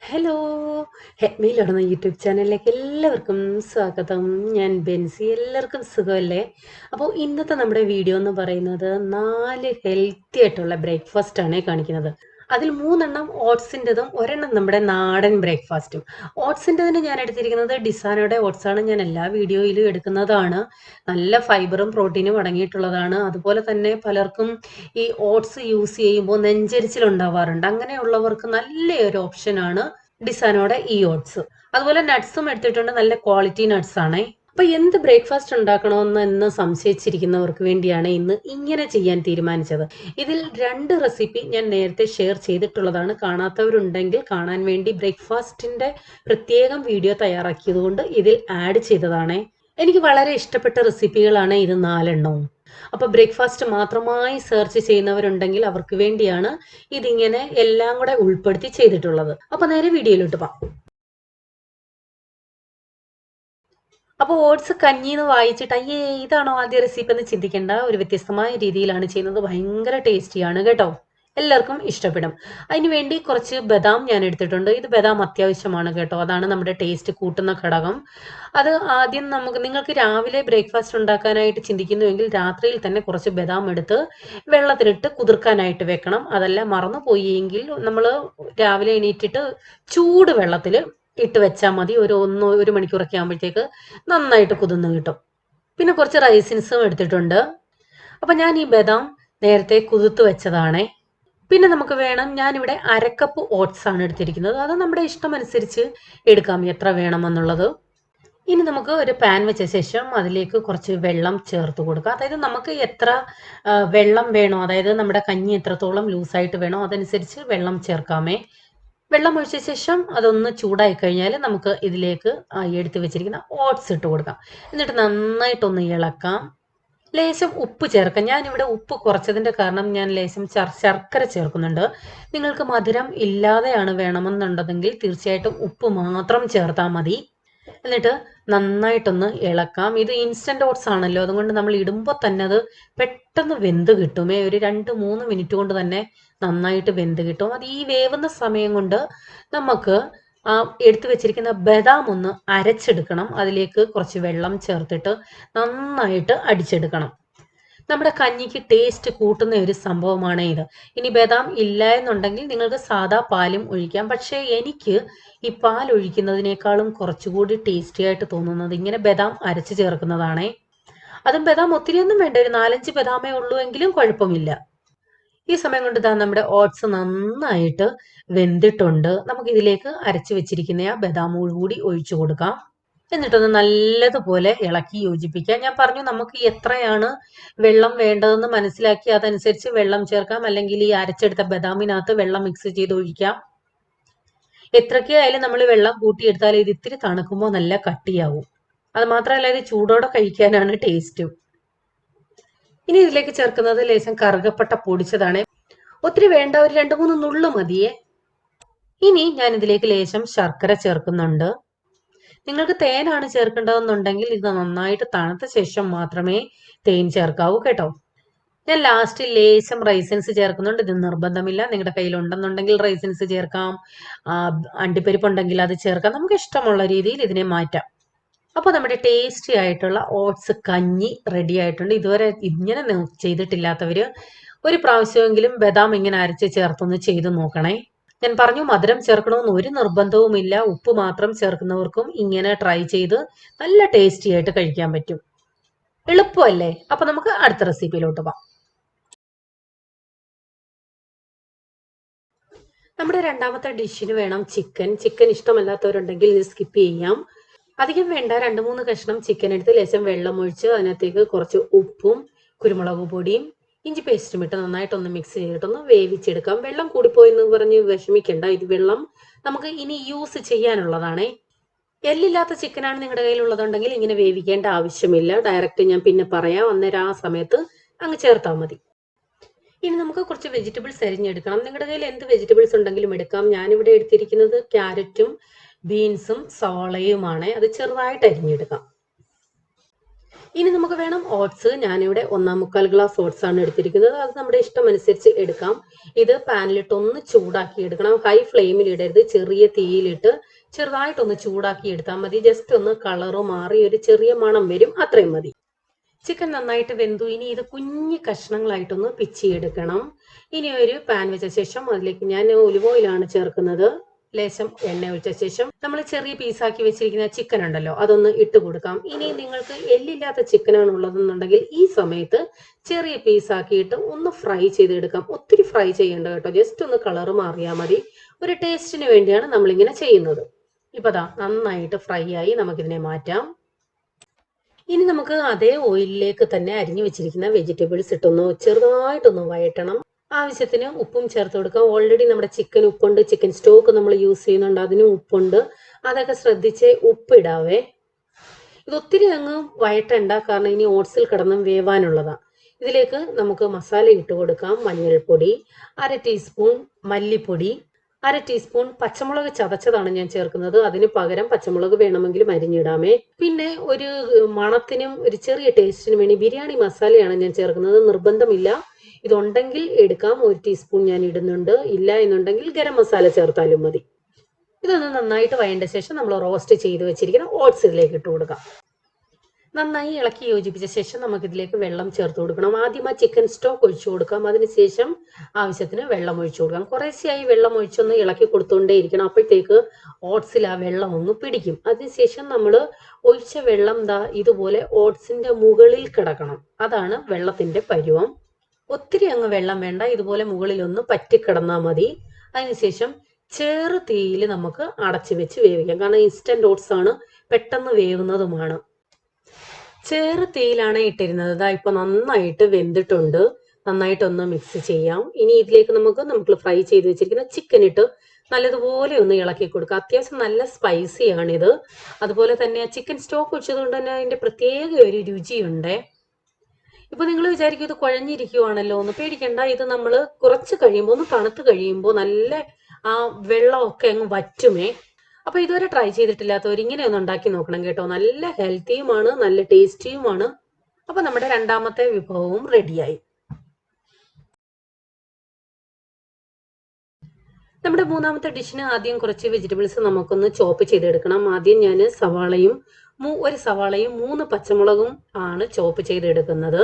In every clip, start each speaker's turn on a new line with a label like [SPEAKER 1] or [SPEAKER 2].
[SPEAKER 1] Hello! ഹെഡ്മിയിൽ നടന്ന YouTube ചാനലിലേക്ക് എല്ലാവർക്കും സ്വാഗതം. ഞാൻ ബെൻസി. എല്ലാവർക്കും സുഖമല്ലേ? അപ്പോൾ ഇന്നത്തെ നമ്മുടെ വീഡിയോ എന്ന് പറയുന്നത് 4 ഹെൽത്തി ആയിട്ടുള്ള ബ്രേക്ക്ഫാസ്റ്റ് ആണ് കാണിക്കുന്നത്. അതിൽ 3 ഓട്സിൻ്റെതും ഒരെണ്ണം നമ്മുടെ നാടൻ ബ്രേക്ക്ഫാസ്റ്റും. ഓട്സിൻ്റെതിന് ഞാൻ എടുത്തിരിക്കുന്നത് ഡിസാനോയുടെ ഓട്സ് ആണ്. ഞാൻ എല്ലാ വീഡിയോയിലും എടുക്കുന്നതാണ്. നല്ല ഫൈബറും പ്രോട്ടീനും അടങ്ങിയിട്ടുള്ളതാണ്. അതുപോലെ തന്നെ പലർക്കും ഈ ഓട്സ് യൂസ് ചെയ്യുമ്പോൾ നെഞ്ചരിച്ചിലുണ്ടാവാറുണ്ട്. അങ്ങനെയുള്ളവർക്ക് നല്ലൊരു ഓപ്ഷനാണ് ഡിസാനോടെ ഈ ഓട്സ്. അതുപോലെ നട്ട്സും എടുത്തിട്ടുണ്ട്. നല്ല ക്വാളിറ്റി നട്ട്സ് ആണേ. അപ്പൊ എന്ത് ബ്രേക്ക്ഫാസ്റ്റ് ഉണ്ടാക്കണമെന്ന് ഇന്ന് സംശയിച്ചിരിക്കുന്നവർക്ക് വേണ്ടിയാണ് ഇന്ന് ഇങ്ങനെ ചെയ്യാൻ തീരുമാനിച്ചത്. ഇതിൽ 2 റെസിപ്പി ഞാൻ നേരത്തെ ഷെയർ ചെയ്തിട്ടുള്ളതാണ്. കാണാത്തവരുണ്ടെങ്കിൽ കാണാൻ വേണ്ടി ബ്രേക്ക്ഫാസ്റ്റിന്റെ പ്രത്യേകം വീഡിയോ തയ്യാറാക്കിയതുകൊണ്ട് ഇതിൽ ആഡ് ചെയ്തതാണേ. എനിക്ക് വളരെ ഇഷ്ടപ്പെട്ട റെസിപ്പികളാണ് ഇത് 4 അപ്പൊ ബ്രേക്ക്ഫാസ്റ്റ് മാത്രമായി സെർച്ച് ചെയ്യുന്നവരുണ്ടെങ്കിൽ അവർക്ക് വേണ്ടിയാണ് ഇതിങ്ങനെ എല്ലാം കൂടെ ഉൾപ്പെടുത്തി ചെയ്തിട്ടുള്ളത്. അപ്പൊ നേരെ വീഡിയോയിലോട്ട് പോകാം. അപ്പൊ ഓട്സ് കഞ്ഞി എന്ന് വായിച്ചിട്ട് അയ്യേ ഇതാണോ ആദ്യ റെസിപ്പി എന്ന് ചിന്തിക്കേണ്ട. ഒരു വ്യത്യസ്തമായ രീതിയിലാണ് ചെയ്യുന്നത്. ഭയങ്കര ടേസ്റ്റിയാണ് കേട്ടോ. എല്ലാവർക്കും ഇഷ്ടപ്പെടും. അതിന് വേണ്ടി കുറച്ച് ബദാം ഞാൻ എടുത്തിട്ടുണ്ട്. ഇത് ബദാം അത്യാവശ്യമാണ് കേട്ടോ. അതാണ് നമ്മുടെ ടേസ്റ്റ് കൂട്ടുന്ന ഘടകം. അത് ആദ്യം നിങ്ങൾക്ക് രാവിലെ ബ്രേക്ക്ഫാസ്റ്റ് ഉണ്ടാക്കാനായിട്ട് ചിന്തിക്കുന്നുവെങ്കിൽ രാത്രിയിൽ തന്നെ കുറച്ച് ബദാം എടുത്ത് വെള്ളത്തിലിട്ട് കുതിർക്കാനായിട്ട് വെക്കണം. അതല്ല മറന്നു പോയെങ്കിൽ നമ്മൾ രാവിലെ എണീറ്റിട്ട് ചൂട് വെള്ളത്തിൽ ഇട്ട് വെച്ചാൽ മതി. ഒരു മണിക്കൂറൊക്കെ ആകുമ്പോഴത്തേക്ക് നന്നായിട്ട് കുതിർന്ന് കിട്ടും. പിന്നെ കുറച്ച് റൈസിൻസും എടുത്തിട്ടുണ്ട്. അപ്പൊ ഞാൻ ഈ ബദാം നേരത്തെ കുതിർത്ത് വെച്ചതാണേ. പിന്നെ നമുക്ക് വേണം, ഞാനിവിടെ അരക്കപ്പ് ഓട്സ് ആണ് എടുത്തിരിക്കുന്നത്. അത് നമ്മുടെ ഇഷ്ടം അനുസരിച്ച് എടുക്കാം എത്ര വേണമെന്നുള്ളത്. ഇനി നമുക്ക് ഒരു പാൻ വെച്ച ശേഷം അതിലേക്ക് കുറച്ച് വെള്ളം ചേർത്ത് കൊടുക്കുക. അതായത് നമുക്ക് എത്ര വെള്ളം വേണോ, അതായത് നമ്മുടെ കഞ്ഞി എത്രത്തോളം ലൂസായിട്ട് വേണോ അതനുസരിച്ച് വെള്ളം ചേർക്കാമേ. വെള്ളം ഒഴിച്ച ശേഷം അതൊന്ന് ചൂടായി കഴിഞ്ഞാൽ നമുക്ക് ഇതിലേക്ക് എടുത്ത് വെച്ചിരിക്കുന്ന ഓട്സ് ഇട്ട് കൊടുക്കാം. എന്നിട്ട് നന്നായിട്ടൊന്ന് ഇളക്കാം. ലേശം ഉപ്പ് ചേർക്കാം. ഞാനിവിടെ ഉപ്പ് കുറച്ചതിൻ്റെ കാരണം ഞാൻ ലേശം ശർക്കര ചേർക്കുന്നുണ്ട്. നിങ്ങൾക്ക് മധുരം ഇല്ലാതെയാണ് വേണമെന്നുണ്ടെങ്കിൽ തീർച്ചയായിട്ടും ഉപ്പ് മാത്രം ചേർത്താൽ മതി. എന്നിട്ട് നന്നായിട്ടൊന്ന് ഇളക്കാം. ഇത് ഇൻസ്റ്റന്റ് ഓട്സ് ആണല്ലോ, അതുകൊണ്ട് നമ്മൾ ഇടുമ്പോൾ തന്നെ അത് പെട്ടെന്ന് വെന്ത് കിട്ടുമേ. ഒരു 2-3 മിനിറ്റ് കൊണ്ട് തന്നെ നന്നായിട്ട് വെന്ത് കിട്ടും. അത് ഈ വേവുന്ന സമയം കൊണ്ട് നമുക്ക് എടുത്തു വെച്ചിരിക്കുന്ന ബദാം ഒന്ന് അരച്ചെടുക്കണം. അതിലേക്ക് കുറച്ച് വെള്ളം ചേർത്തിട്ട് നന്നായിട്ട് അടിച്ചെടുക്കണം. നമ്മുടെ കഞ്ഞിക്ക് ടേസ്റ്റ് കൂട്ടുന്ന ഒരു സംഭവമാണ് ഇത്. ഇനി ബദാം ഇല്ല എന്നുണ്ടെങ്കിൽ നിങ്ങൾക്ക് സാദാ പാലും ഒഴിക്കാം. പക്ഷേ എനിക്ക് ഈ പാൽ ഒഴിക്കുന്നതിനേക്കാളും കുറച്ചുകൂടി ടേസ്റ്റി ആയിട്ട് തോന്നുന്നത് ഇങ്ങനെ ബദാം അരച്ച് ചേർക്കുന്നതാണേ. അതും ബദാം ഒത്തിരിയൊന്നും വേണ്ട, ഒരു 4-5 ബദാമേ ഉള്ളൂ എങ്കിലും കുഴപ്പമില്ല. ഈ സമയം കൊണ്ട് ഇതാ നമ്മുടെ ഓട്സ് നന്നായിട്ട് വെന്തിട്ടുണ്ട്. നമുക്ക് ഇതിലേക്ക് അരച്ചു വെച്ചിരിക്കുന്ന ആ ബദാം കൂടി ഒഴിച്ചു കൊടുക്കാം. എന്നിട്ടൊന്ന് നല്ലതുപോലെ ഇളക്കി യോജിപ്പിക്കാം. ഞാൻ പറഞ്ഞു നമുക്ക് എത്രയാണ് വെള്ളം വേണ്ടതെന്ന് മനസ്സിലാക്കി അതനുസരിച്ച് വെള്ളം ചേർക്കാം. അല്ലെങ്കിൽ ഈ അരച്ചെടുത്ത ബദാമിനകത്ത് വെള്ളം മിക്സ് ചെയ്ത് ഒഴിക്കാം. എത്രയൊക്കെ ആയാലും നമ്മൾ വെള്ളം കൂട്ടിയെടുത്താൽ ഇത് ഇത്തിരി തണുക്കുമ്പോൾ നല്ല കട്ടിയാവും. അത് മാത്രമല്ല ഇത് ചൂടോടെ കഴിക്കാനാണ് ടേസ്റ്റും. ഇനി ഇതിലേക്ക് ചേർക്കുന്നത് ലേശം കറുകപ്പട്ട പൊടിച്ചതാണ്. ഒത്തിരി വേണ്ട, ഒരു 2-3 നുള്ളു മതിയേ. ഇനി ഞാൻ ഇതിലേക്ക് ലേശം ശർക്കര ചേർക്കുന്നുണ്ട്. നിങ്ങൾക്ക് തേനാണ് ചേർക്കേണ്ടതെന്നുണ്ടെങ്കിൽ ഇത് നന്നായിട്ട് തണുത്ത ശേഷം മാത്രമേ തേൻ ചേർക്കാവൂ കേട്ടോ. ഞാൻ ലാസ്റ്റ് ലേശം റൈസിൻസ് ചേർക്കുന്നുണ്ട്. ഇത് നിർബന്ധമില്ല, നിങ്ങളുടെ കയ്യിൽ ഉണ്ടെന്നുണ്ടെങ്കിൽ റൈസിൻസ് ചേർക്കാം. അണ്ടിപ്പരിപ്പ് ഉണ്ടെങ്കിൽ അത് ചേർക്കാം. നമുക്ക് ഇഷ്ടമുള്ള രീതിയിൽ ഇതിനെ മാറ്റാം. അപ്പോൾ നമ്മുടെ ടേസ്റ്റി ആയിട്ടുള്ള ഓട്സ് കഞ്ഞി റെഡി ആയിട്ടുണ്ട്. ഇതുവരെ ഇങ്ങനെ ചെയ്തിട്ടില്ലാത്തവര് ഒരു പ്രാവശ്യമെങ്കിലും ബദാം ഇങ്ങനെ അരച്ച് ചേർത്തൊന്ന് ചെയ്ത് നോക്കണേ. ഞാൻ പറഞ്ഞു മധുരം ചേർക്കണമെന്ന് ഒരു നിർബന്ധവുമില്ല. ഉപ്പ് മാത്രം ചേർക്കുന്നവർക്കും ഇങ്ങനെ ട്രൈ ചെയ്ത് നല്ല ടേസ്റ്റി ആയിട്ട് കഴിക്കാൻ പറ്റും. എളുപ്പമല്ലേ? അപ്പൊ നമുക്ക് അടുത്ത റെസിപ്പിയിലോട്ട് പോകാം. നമ്മുടെ രണ്ടാമത്തെ ഡിഷിന് വേണം ചിക്കൻ. ചിക്കൻ ഇഷ്ടമല്ലാത്തവരുണ്ടെങ്കിൽ ഇത് സ്കിപ്പ് ചെയ്യാം. അധികം വേണ്ട, 2-3 കഷ്ണം ചിക്കൻ എടുത്ത് ലേശം വെള്ളം ഒഴിച്ച് അതിനകത്തേക്ക് കുറച്ച് ഉപ്പും കുരുമുളക് പൊടിയും ഇഞ്ചി പേസ്റ്റും ഇട്ട് നന്നായിട്ടൊന്ന് മിക്സ് ചെയ്തിട്ടൊന്ന് വേവിച്ചെടുക്കാം. വെള്ളം കൂടിപ്പോയെന്ന് പറഞ്ഞ് വിഷമിക്കണ്ട. ഇത് വെള്ളം നമുക്ക് ഇനി യൂസ് ചെയ്യാനുള്ളതാണേ. എല്ലില്ലാത്ത ചിക്കനാണ് നിങ്ങളുടെ കയ്യിലുള്ളതുണ്ടെങ്കിൽ ഇങ്ങനെ വേവിക്കേണ്ട ആവശ്യമില്ല. ഡയറക്റ്റ് ഞാൻ പിന്നെ പറയാം, അന്നേരം ആ സമയത്ത് അങ്ങ് ചേർത്താൽ മതി. ഇനി നമുക്ക് കുറച്ച് വെജിറ്റബിൾസ് അരിഞ്ഞെടുക്കണം. നിങ്ങളുടെ കയ്യിൽ എന്ത് വെജിറ്റബിൾസ് ഉണ്ടെങ്കിലും എടുക്കാം. ഞാനിവിടെ എടുത്തിരിക്കുന്നത് ക്യാരറ്റും ബീൻസും സവാളയുമാണ്. അത് ചെറുതായിട്ട് അരിഞ്ഞെടുക്കാം. ഇനി നമുക്ക് വേണം ഓട്സ്. ഞാനിവിടെ 1/4 ഗ്ലാസ് ഓട്സ് ആണ് എടുത്തിരിക്കുന്നത്. അത് നമ്മുടെ ഇഷ്ടമനുസരിച്ച് എടുക്കാം. ഇത് പാനിലിട്ട് ഒന്ന് ചൂടാക്കി എടുക്കണം. ഹൈ ഫ്ലെയിമിൽ ഇടരുത്, ചെറിയ തീയിലിട്ട് ചെറുതായിട്ടൊന്ന് ചൂടാക്കി എടുത്താൽ മതി. ജസ്റ്റ് ഒന്ന് കളറ് മാറി ഒരു ചെറിയ മണം വരും, അത്രയും മതി. ചിക്കൻ നന്നായിട്ട് വെന്തു. ഇനി ഇത് കുഞ്ഞു കഷ്ണങ്ങളായിട്ടൊന്ന് പിച്ചിയെടുക്കണം. ഇനി ഒരു പാൻ വെച്ച ശേഷം അതിലേക്ക് ഞാൻ ഒലിവ് ഓയിലാണ് ചേർക്കുന്നത്. ലേശം എണ്ണ ഒഴിച്ച ശേഷം നമ്മൾ ചെറിയ പീസാക്കി വെച്ചിരിക്കുന്ന ചിക്കൻ ഉണ്ടല്ലോ, അതൊന്ന് ഇട്ട് കൊടുക്കാം. ഇനി നിങ്ങൾക്ക് എല്ലില്ലാത്ത ചിക്കനാണ് ഉള്ളതെന്നുണ്ടെങ്കിൽ ഈ സമയത്ത് ചെറിയ പീസാക്കിയിട്ട് ഒന്ന് ഫ്രൈ ചെയ്തെടുക്കാം. ഒത്തിരി ഫ്രൈ ചെയ്യേണ്ട കേട്ടോ, ജസ്റ്റ് ഒന്ന് കളറ് മാറിയാൽ മതി. ഒരു ടേസ്റ്റിന് വേണ്ടിയാണ് നമ്മളിങ്ങനെ ചെയ്യുന്നത്. ഇപ്പൊ ദാ നന്നായിട്ട് ഫ്രൈ ആയി, നമുക്കിതിനെ മാറ്റാം. ഇനി നമുക്ക് അതേ ഓയിലിലേക്ക് തന്നെ അരിഞ്ഞു വെച്ചിരിക്കുന്ന വെജിറ്റബിൾസ് ഇട്ടൊന്ന് ചെറുതായിട്ടൊന്ന് വഴറ്റണം. ആവശ്യത്തിന് ഉപ്പും ചേർത്ത് കൊടുക്കാം. ഓൾറെഡി നമ്മുടെ ചിക്കൻ ഉപ്പുണ്ട്, ചിക്കൻ സ്റ്റോക്ക് നമ്മൾ യൂസ് ചെയ്യുന്നുണ്ട്, അതിനും ഉപ്പുണ്ട്. അതൊക്കെ ശ്രദ്ധിച്ച് ഉപ്പിടാവേ. ഇത് ഒത്തിരി അങ്ങ് വഴറ്റണ്ട, കാരണം ഇനി ഓട്സിൽ കിടന്നും വേവാനുള്ളതാണ്. ഇതിലേക്ക് നമുക്ക് മസാല ഇട്ട് കൊടുക്കാം. മഞ്ഞൾപ്പൊടി, 1/2 ടീസ്പൂൺ മല്ലിപ്പൊടി, 1/2 ടീസ്പൂൺ പച്ചമുളക് ചതച്ചതാണ് ഞാൻ ചേർക്കുന്നത്. അതിന് പകരം പച്ചമുളക് വേണമെങ്കിലും അരിഞ്ഞിടാമേ. പിന്നെ ഒരു മണത്തിനും ഒരു ചെറിയ ടേസ്റ്റിനും വേണ്ടി ബിരിയാണി മസാലയാണ് ഞാൻ ചേർക്കുന്നത്. നിർബന്ധമില്ല, ഇതുണ്ടെങ്കിൽ എടുക്കാം. 1 ടീസ്പൂൺ ഞാൻ ഇടുന്നുണ്ട്. ഇല്ല എന്നുണ്ടെങ്കിൽ ഗരം മസാല ചേർത്താലും മതി. ഇതൊന്ന് നന്നായിട്ട് വഴണ്ട ശേഷം നമ്മൾ റോസ്റ്റ് ചെയ്ത് വെച്ചിരിക്കുന്ന ഓട്സ് ഇതിലേക്ക് ഇട്ട് കൊടുക്കാം. നന്നായി ഇളക്കി യോജിപ്പിച്ച ശേഷം നമുക്കിതിലേക്ക് വെള്ളം ചേർത്ത് കൊടുക്കണം. ആദ്യം ആ ചിക്കൻ സ്റ്റോക്ക് ഒഴിച്ചു കൊടുക്കാം. അതിനുശേഷം ആവശ്യത്തിന് വെള്ളം ഒഴിച്ചു കൊടുക്കാം. കുറേശ്ശെയായി വെള്ളം ഒഴിച്ചൊന്ന് ഇളക്കി കൊടുത്തുകൊണ്ടേ ഇരിക്കണം. അപ്പോഴത്തേക്ക് ഓട്സിൽ ആ വെള്ളം ഒന്ന് പിടിക്കും. അതിനുശേഷം നമ്മൾ ഒഴിച്ച വെള്ളം ഇതുപോലെ ഓട്സിന്റെ മുകളിൽ കിടക്കണം. അതാണ് വെള്ളത്തിന്റെ പരുവം. ഒത്തിരി അങ്ങ് വെള്ളം വേണ്ട, ഇതുപോലെ മുകളിലൊന്ന് പറ്റിക്കിടന്നാൽ മതി. അതിനുശേഷം ചെറു തീയിൽ നമുക്ക് അടച്ചു വെച്ച് വേവിക്കാം. കാരണം ഇൻസ്റ്റന്റ് ഓട്സ് ആണ്, പെട്ടെന്ന് വേവുന്നതുമാണ്. ചെറു തീയിലാണ് ഇട്ടിരുന്നത്. ഇപ്പൊ നന്നായിട്ട് വെന്തിട്ടുണ്ട്. നന്നായിട്ടൊന്ന് മിക്സ് ചെയ്യാം. ഇനി ഇതിലേക്ക് നമുക്ക് ഫ്രൈ ചെയ്ത് വെച്ചിരിക്കുന്ന ചിക്കൻ ഇട്ട് നല്ലതുപോലെ ഒന്ന് ഇളക്കി കൊടുക്കുക. അത്യാവശ്യം നല്ല സ്പൈസിയാണിത്. അതുപോലെ തന്നെ ചിക്കൻ സ്റ്റോക്ക് വെച്ചത് കൊണ്ട് തന്നെ അതിന്റെ പ്രത്യേക ഒരു രുചിയുണ്ട്. ഇപ്പൊ നിങ്ങൾ വിചാരിക്കും ഇത് കുഴഞ്ഞിരിക്കുവാണല്ലോ, ഒന്ന് പേടിക്കണ്ട. ഇത് നമ്മൾ കുറച്ച് കഴിയുമ്പോൾ, ഒന്ന് തണുത്ത് കഴിയുമ്പോൾ നല്ല ആ വെള്ളമൊക്കെ അങ്ങ് വറ്റുമേ. അപ്പൊ ഇതുവരെ ട്രൈ ചെയ്തിട്ടില്ലാത്തവർ ഇങ്ങനെ ഒന്ന് ഉണ്ടാക്കി നോക്കണം കേട്ടോ. നല്ല ഹെൽത്തിയുമാണ്, നല്ല ടേസ്റ്റിയുമാണ്. അപ്പൊ നമ്മുടെ രണ്ടാമത്തെ വിഭവവും റെഡിയായി. നമ്മുടെ മൂന്നാമത്തെ ഡിഷിന് ആദ്യം കുറച്ച് വെജിറ്റബിൾസ് നമുക്കൊന്ന് ചോപ്പ് ചെയ്തെടുക്കണം. ആദ്യം ഞാൻ ഒരു സവാളയും 3 പച്ചമുളകും ആണ് ചോപ്പ് ചെയ്തെടുക്കുന്നത്.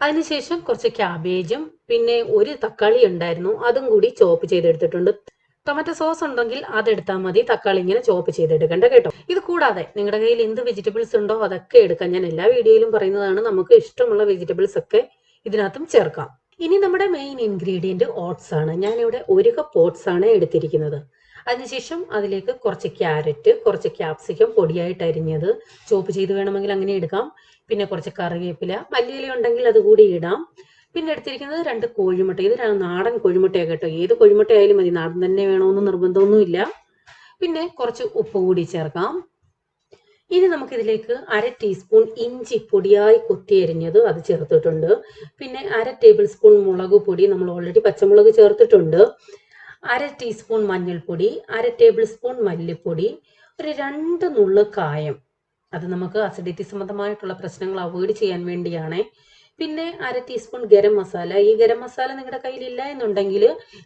[SPEAKER 1] അതിനുശേഷം കുറച്ച് ക്യാബേജും പിന്നെ ഒരു തക്കാളി ഉണ്ടായിരുന്നു, അതും കൂടി ചോപ്പ് ചെയ്തെടുത്തിട്ടുണ്ട്. ടൊമാറ്റോ സോസ് ഉണ്ടെങ്കിൽ അതെടുത്താൽ മതി. തക്കാളി ഇങ്ങനെ ചോപ്പ് ചെയ്തെടുക്കണ്ട കേട്ടോ. ഇത് കൂടാതെ നിങ്ങളുടെ കയ്യിൽ എന്ത് വെജിറ്റബിൾസ് ഉണ്ടോ അതൊക്കെ എടുക്കാം. ഞാൻ എല്ലാ വീഡിയോയിലും പറയുന്നതാണ്, നമുക്ക് ഇഷ്ടമുള്ള വെജിറ്റബിൾസ് ഒക്കെ ഇതിനകത്തും ചേർക്കാം. ഇനി നമ്മുടെ മെയിൻ ഇൻഗ്രീഡിയന്റ് ഓട്സ് ആണ്. ഞാനിവിടെ 1 കപ്പ് ഓട്സ് ആണ് എടുത്തിരിക്കുന്നത്. അതിനുശേഷം അതിലേക്ക് കുറച്ച് ക്യാരറ്റ്, കുറച്ച് ക്യാപ്സിക്കം പൊടിയായിട്ട് അരിഞ്ഞത് ചോപ്പ് ചെയ്ത് വേണമെങ്കിൽ അങ്ങനെ എടുക്കാം. പിന്നെ കുറച്ച് കറിവേപ്പില, മല്ലിയില ഉണ്ടെങ്കിൽ അതുകൂടി ഇടാം. പിന്നെ എടുത്തിരിക്കുന്നത് 2 കോഴിമുട്ട. ഇത് നാടൻ കോഴിമുട്ടയാണ് കേട്ടോ. ഏത് കോഴിമുട്ട ആയാലും മതി, നാടൻ തന്നെ വേണമെന്ന് നിർബന്ധമൊന്നുമില്ല. പിന്നെ കുറച്ച് ഉപ്പ് കൂടി ചേർക്കാം. ഇനി നമുക്കിതിലേക്ക് 1/2 ടീസ്പൂൺ ഇഞ്ചി പൊടിയായി കൊത്തിയരിഞ്ഞത് അത് ചേർത്തിട്ടുണ്ട്. പിന്നെ 1/2 ടേബിൾ സ്പൂൺ മുളക് പൊടി, നമ്മൾ ഓൾറെഡി പച്ചമുളക് ചേർത്തിട്ടുണ്ട്. 1/2 ടീസ്പൂൺ മഞ്ഞൾപ്പൊടി, 1/2 ടേബിൾ സ്പൂൺ മല്ലിപ്പൊടി, ഒരു 2 നുള്ള് കായം. അത് നമുക്ക് അസിഡിറ്റി സംബന്ധമായിട്ടുള്ള പ്രശ്നങ്ങൾ അവോയ്ഡ് ചെയ്യാൻ വേണ്ടിയാണ്. പിന്നെ 1/2 ടീസ്പൂൺ ഗരം മസാല. ഈ ഗരം മസാല നിങ്ങളുടെ കയ്യിലില്ല എന്നുണ്ടെങ്കിൽ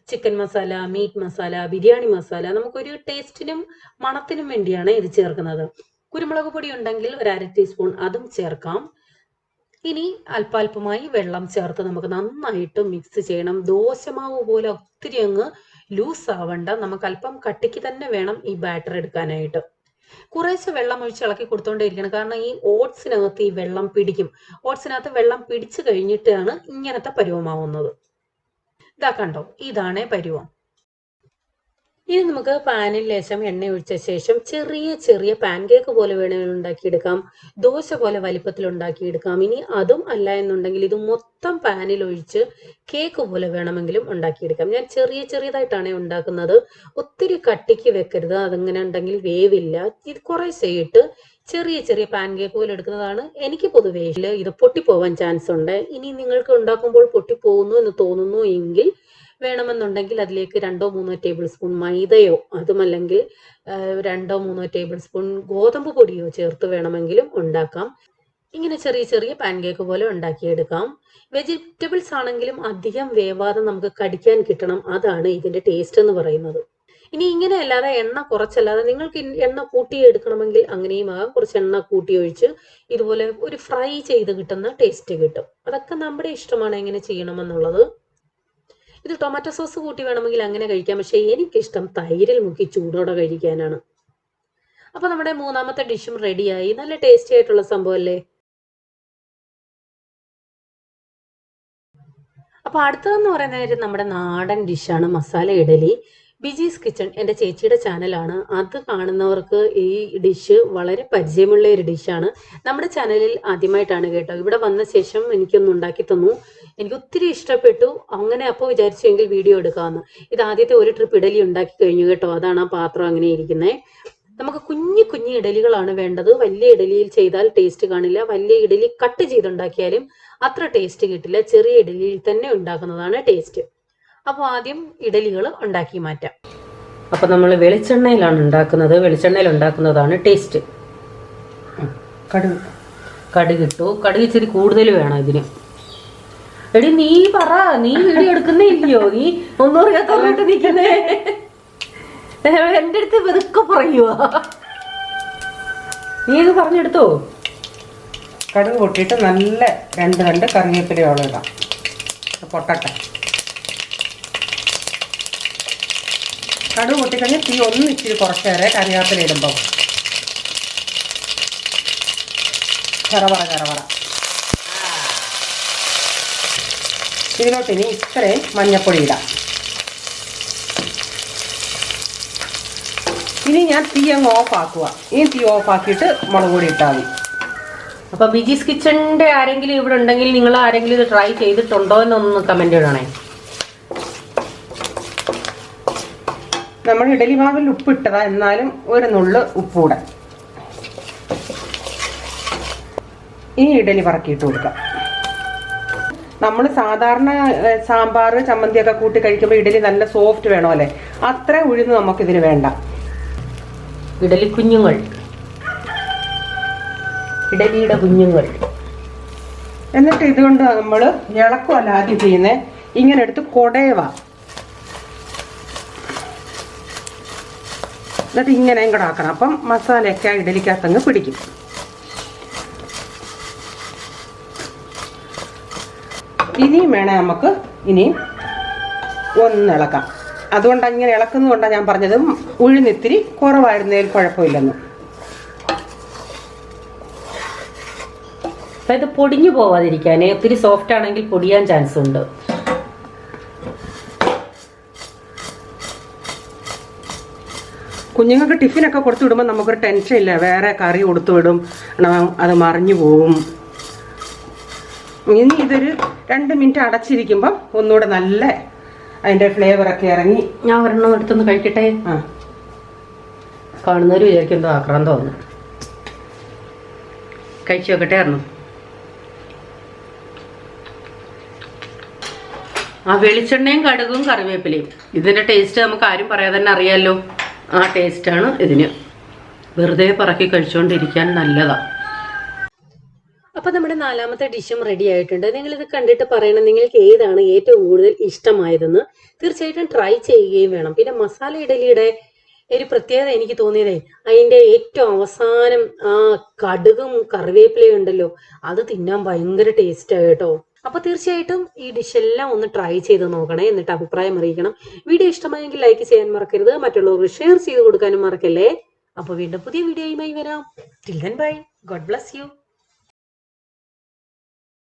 [SPEAKER 1] ചിക്കൻ മസാല, മീറ്റ് മസാല, ബിരിയാണി മസാല, നമുക്കൊരു ടേസ്റ്റിനും മണത്തിനും വേണ്ടിയാണ് ഇത് ചേർക്കുന്നത്. കുരുമുളക് പൊടി ഉണ്ടെങ്കിൽ ഒരു 1/2 ടീസ്പൂൺ അതും ചേർക്കാം. ഇനി അല്പാൽപമായി വെള്ളം ചേർത്ത് നമുക്ക് നന്നായിട്ട് മിക്സ് ചെയ്യണം. ദോശമാവ് പോലെ ഒത്തിരി അങ്ങ് ലൂസ് ആവണ്ട, നമുക്ക് അല്പം കട്ടിക്ക് തന്നെ വേണം ഈ ബാറ്റർ എടുക്കാനായിട്ട്. കുറേശ്ശെ വെള്ളം ഒഴിച്ച് ഇളക്കി കൊടുത്തോണ്ടേയിരിക്കണം, കാരണം ഈ ഓട്സിനകത്ത് ഈ വെള്ളം പിടിക്കും. ഓട്സിനകത്ത് വെള്ളം പിടിച്ചു കഴിഞ്ഞിട്ടാണ് ഇങ്ങനത്തെ പരുവമാവുന്നത്. ഇതാ കണ്ടോ, ഇതാണേ പരുവം. ഇനി നമുക്ക് പാനിൽ ലേശം എണ്ണ ഒഴിച്ച ശേഷം ചെറിയ ചെറിയ പാൻകേക്ക് പോലെ വേണമെങ്കിൽ ഉണ്ടാക്കിയെടുക്കാം, ദോശ പോലെ വലിപ്പത്തിൽ ഉണ്ടാക്കിയെടുക്കാം. ഇനി അതും അല്ല എന്നുണ്ടെങ്കിൽ ഇത് മൊത്തം പാനിൽ ഒഴിച്ച് കേക്ക് പോലെ വേണമെങ്കിലും ഉണ്ടാക്കിയെടുക്കാം. ഞാൻ ചെറിയതായിട്ടാണ് ഉണ്ടാക്കുന്നത്. ഒത്തിരി കട്ടിക്ക് വെക്കരുത്, അതിങ്ങനെ ഉണ്ടെങ്കിൽ വേവില്ല. ഇത് കുറേശ്ശെ ഇട്ട് ചെറിയ ചെറിയ പാൻകേക്ക് പോലെ എടുക്കുന്നതാണ് എനിക്ക് പൊതുവേ ഇത് പൊട്ടിപ്പോവാൻ ചാൻസ് ഉണ്ട്. ഇനി നിങ്ങൾക്ക് ഉണ്ടാക്കുമ്പോൾ പൊട്ടിപ്പോകുന്നു എന്ന് തോന്നുന്നു എങ്കിൽ വേണമെന്നുണ്ടെങ്കിൽ അതിലേക്ക് 2-3 ടേബിൾ സ്പൂൺ മൈദയോ അതുമല്ലെങ്കിൽ 2-3 ടേബിൾ സ്പൂൺ ഗോതമ്പ് പൊടിയോ ചേർത്ത് വേണമെങ്കിലും ഉണ്ടാക്കാം. ഇങ്ങനെ ചെറിയ ചെറിയ പാൻകേക്ക് പോലെ ഉണ്ടാക്കിയെടുക്കാം. വെജിറ്റബിൾസ് ആണെങ്കിലും അധികം വേവാതെ നമുക്ക് കടിക്കാൻ കിട്ടണം. അതാണ് ഇതിന്റെ ടേസ്റ്റ് എന്ന് പറയുന്നത്. ഇനി ഇങ്ങനെ അല്ലാതെ എണ്ണ കുറച്ചല്ലാതെ നിങ്ങൾക്ക് എണ്ണ കൂട്ടി എടുക്കണമെങ്കിൽ അങ്ങനെയും ആകാം. കുറച്ച് എണ്ണ കൂട്ടി ഒഴിച്ച് ഇതുപോലെ ഒരു ഫ്രൈ ചെയ്ത് കിട്ടുന്ന ടേസ്റ്റ് കിട്ടും. അതൊക്കെ നമ്മുടെ ഇഷ്ടമാണ് എങ്ങനെ ചെയ്യണമെന്നുള്ളത്. ഇത് ടൊമാറ്റോ സോസ് കൂട്ടി വേണമെങ്കിൽ അങ്ങനെ കഴിക്കാം. പക്ഷെ എനിക്കിഷ്ടം തൈരിൽ മുക്കി ചൂടോടെ കഴിക്കാനാണ്. അപ്പൊ നമ്മുടെ മൂന്നാമത്തെ ഡിഷും റെഡിയായി. നല്ല ടേസ്റ്റി ആയിട്ടുള്ള സംഭവം അല്ലേ? അപ്പൊ അടുത്തതെന്ന് പറയുന്നത് നമ്മുടെ നാടൻ ഡിഷാണ് മസാല ഇഡലി. ബിജീസ് കിച്ചൺ എൻ്റെ ചേച്ചിയുടെ ചാനലാണ്. അത് കാണുന്നവർക്ക് ഈ ഡിഷ് വളരെ പരിചയമുള്ള ഒരു ഡിഷാണ്. നമ്മുടെ ചാനലിൽ ആദ്യമായിട്ടാണ് കേട്ടോ. ഇവിടെ വന്ന ശേഷം എനിക്കൊന്ന് ഉണ്ടാക്കി തന്നു. എനിക്ക് ഒത്തിരി ഇഷ്ടപ്പെട്ടു. അങ്ങനെ അപ്പോൾ വിചാരിച്ചെങ്കിൽ വീഡിയോ എടുക്കാമെന്ന്. ഇത് ആദ്യത്തെ ഒരു ട്രിപ്പ് ഇഡലി ഉണ്ടാക്കി കഴിഞ്ഞു കേട്ടോ. അതാണ് ആ പാത്രം അങ്ങനെ ഇരിക്കുന്നത്. നമുക്ക് കുഞ്ഞു കുഞ്ഞു ഇഡലികളാണ് വേണ്ടത്. വലിയ ഇഡലിയിൽ ചെയ്താൽ ടേസ്റ്റ് കാണില്ല. വലിയ ഇഡലി കട്ട് ചെയ്തുണ്ടാക്കിയാലും അത്ര ടേസ്റ്റ് കിട്ടില്ല. ചെറിയ ഇഡലിയിൽ തന്നെ ഉണ്ടാക്കുന്നതാണ് ടേസ്റ്റ്. അപ്പോൾ ആദ്യം ഇഡലികൾ ഉണ്ടാക്കി മാറ്റാം. അപ്പോൾ നമ്മൾ വെളിച്ചെണ്ണയിലാണ് ഉണ്ടാക്കുന്നത്. വെളിച്ചെണ്ണയിൽ ഉണ്ടാക്കുന്നതാണ് ടേസ്റ്റ്. കടുകിട്ടു. കടുക് ഇച്ചിരി കൂടുതൽ വേണം ഇതിന്. എടി നീ പറ, നീ വീഡിയോ എടുക്കുന്നേ ഇല്ലയോ? നീ ഒന്നും അറിയാത്തോട്ട് നിൽക്കുന്നേ. എൻ്റെ അടുത്ത് വെറുക്കെ പറയുവാ. നീ ഇത് പറഞ്ഞെടുത്തോ?
[SPEAKER 2] കടുക് പൊട്ടിയിട്ട് നല്ല രണ്ട് കറിവേപ്പിലയോളം ഇടാം. പൊട്ടട്ടെ. കടുക് പൊട്ടിക്കഴിഞ്ഞ് തീ ഒന്ന് ഇച്ചിരി കുറച്ചേരെ കറിവേപ്പില ഇടുമ്പോൾ കറവറ. ഇതിലോട്ട് ഇനി ഇത്രയും മഞ്ഞപ്പൊടി ഇടാം. ഇനി ഞാൻ തീ അങ്ങ് ഓഫാക്കുക. ഈ തീ ഓഫാക്കിയിട്ട് മുളക് പൊടി ഇട്ടാൽ മതി.
[SPEAKER 1] അപ്പൊ ബിജീസ് കിച്ചണിന്റെ ആരെങ്കിലും ഇവിടെ ഉണ്ടെങ്കിൽ നിങ്ങൾ ആരെങ്കിലും ഇത് ട്രൈ ചെയ്തിട്ടുണ്ടോ എന്നൊന്ന് കമന്റ് ഇടണേ.
[SPEAKER 2] നമ്മൾ ഇഡലി മാവിൽ ഉപ്പിട്ടതാ, എന്നാലും ഒരു നുള്ള് ഉപ്പൂടെ. ഇനി ഇഡലി പറക്കിയിട്ട് കൊടുക്കാം. നമ്മൾ സാധാരണ സാമ്പാർ ചമ്മന്തിയൊക്കെ കൂട്ടി കഴിക്കുമ്പോൾ ഇഡലി നല്ല സോഫ്റ്റ് വേണോ അല്ലേ? അത്ര ഉഴുന്ന് നമുക്കിതിന് വേണ്ട.
[SPEAKER 1] ഇഡലി കുഞ്ഞുങ്ങൾ, ഇഡലിയുടെ കുഞ്ഞുങ്ങൾ.
[SPEAKER 2] എന്നിട്ട് ഇതുകൊണ്ട് നമ്മൾ ഇളക്കുമല്ല ആദ്യം ചെയ്യുന്നത്. ഇങ്ങനെ എടുത്ത് കൊടയവ, എന്നിട്ട് ഇങ്ങനെയും കൂടെ ആക്കണം. അപ്പം മസാലയൊക്കെ ആ ഇഡലിക്കകത്തങ്ങ് പിടിക്കും. ഇനിയും വേണേ നമുക്ക് ഇനിയും ഒന്ന് ഇളക്കാം. അതുകൊണ്ടാണ് ഇങ്ങനെ ഇളക്കുന്നതുകൊണ്ടാണ് ഞാൻ പറഞ്ഞത് ഉഴുന്നിത്തിരി കുറവായിരുന്നതിൽ കുഴപ്പമില്ലെന്ന്.
[SPEAKER 1] ഇത് പൊടിഞ്ഞു പോവാതിരിക്കാനേ, ഒത്തിരി സോഫ്റ്റ് ആണെങ്കിൽ പൊടിയാൻ ചാൻസ് ഉണ്ട്.
[SPEAKER 2] കുഞ്ഞുങ്ങൾക്ക് ടിഫിനൊക്കെ കൊടുത്തു വിടുമ്പോൾ നമുക്കൊരു ടെൻഷൻ ഇല്ല. വേറെ കറി കൊടുത്തു വിടും, അത് മറിഞ്ഞു പോവും. ഇനി ഇതൊരു 2 മിനിറ്റ് അടച്ചിരിക്കുമ്പോൾ ഒന്നുകൂടെ നല്ല അതിൻ്റെ ഫ്ലേവറൊക്കെ ഇറങ്ങി.
[SPEAKER 1] ഞാൻ ഒരെണ്ണം എടുത്തൊന്ന് കഴിക്കട്ടെ. കാണുന്നവർ വിചാരിക്കും എന്തോ ആക്രാന്തം തോന്നുന്നു. കഴിച്ചു നോക്കട്ടെ ആയിരുന്നു. ആ വെളിച്ചെണ്ണയും കടുകും കറിവേപ്പിലയും ഇതിൻ്റെ ടേസ്റ്റ് നമുക്ക് ആരും പറയാതെ തന്നെ അറിയാമല്ലോ. ആ ടേസ്റ്റാണ് ഇതിന്. വെറുതെ പറക്കി കഴിച്ചുകൊണ്ടിരിക്കാൻ നല്ലതാണ്. അപ്പോൾ നമ്മുടെ നാലാമത്തെ ഡിഷും റെഡി ആയിട്ടുണ്ട്. നിങ്ങളിത് കണ്ടിട്ട് പറയണം നിങ്ങൾക്ക് ഏതാണ് ഏറ്റവും കൂടുതൽ ഇഷ്ടമായതെന്ന്. തീർച്ചയായിട്ടും ട്രൈ ചെയ്യുകയും വേണം. പിന്നെ മസാല ഇഡലിയുടെ ഒരു പ്രത്യേകത എനിക്ക് തോന്നിയതേ, അതിൻ്റെ ഏറ്റവും അവസാനം ആ കടുകും കറിവേപ്പിലയും ഉണ്ടല്ലോ, അത് തിന്നാൻ ഭയങ്കര ടേസ്റ്റാണ് കേട്ടോ. അപ്പോൾ തീർച്ചയായിട്ടും ഈ ഡിഷെല്ലാം ഒന്ന് ട്രൈ ചെയ്ത് നോക്കണേ. എന്നിട്ട് അഭിപ്രായം അറിയിക്കണം. വീഡിയോ ഇഷ്ടമായെങ്കിൽ ലൈക്ക് ചെയ്യാൻ മറക്കരുത്. മറ്റുള്ളവർക്ക് ഷെയർ ചെയ്ത് കൊടുക്കാനും മറക്കല്ലേ. അപ്പോൾ വീണ്ടും പുതിയ വീഡിയോയുമായി വരാം. Till then bye. God bless you.